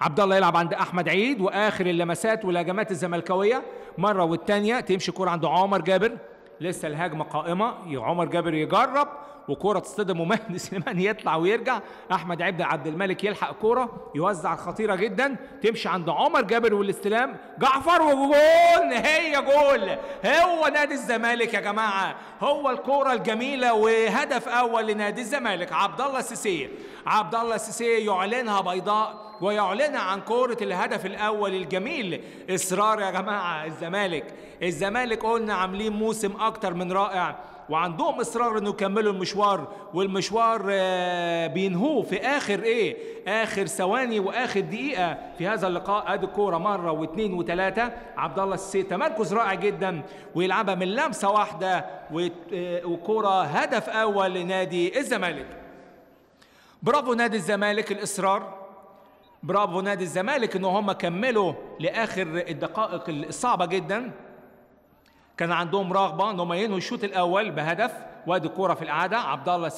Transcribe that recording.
عبد الله يلعب عند احمد عيد، واخر اللمسات والهجمات الزملكاويه مره والتانيه تمشي كوره عند عمر جابر، لسه الهجمه قائمه، عمر جابر يجرب وكوره تصطدم ومهدي سليمان يطلع ويرجع، احمد عبد الملك يلحق كوره يوزع خطيره جدا تمشي عند عمر جابر والاستلام جعفر وجول، هي جول، هو نادي الزمالك يا جماعه، هو الكوره الجميله وهدف اول لنادي الزمالك. عبد الله السيسي يعلنها بيضاء ويعلنها عن كوره الهدف الاول الجميل. اصرار يا جماعه الزمالك قلنا عاملين موسم اكتر من رائع، وعندهم اصرار انه يكملوا المشوار، والمشوار بينهوه في اخر ثواني واخر دقيقه في هذا اللقاء. ادي الكوره مره واثنين وثلاثه، عبد الله السيسي تمركز رائع جدا ويلعبها من لمسه واحده وكوره هدف اول لنادي الزمالك. برافو نادي الزمالك الاصرار، برافو نادي الزمالك ان هم كملوا لاخر الدقائق الصعبه جدا، كان عندهم رغبه ان هم ينهوا الشوط الاول بهدف. وادي الكوره في الاعاده عبد الله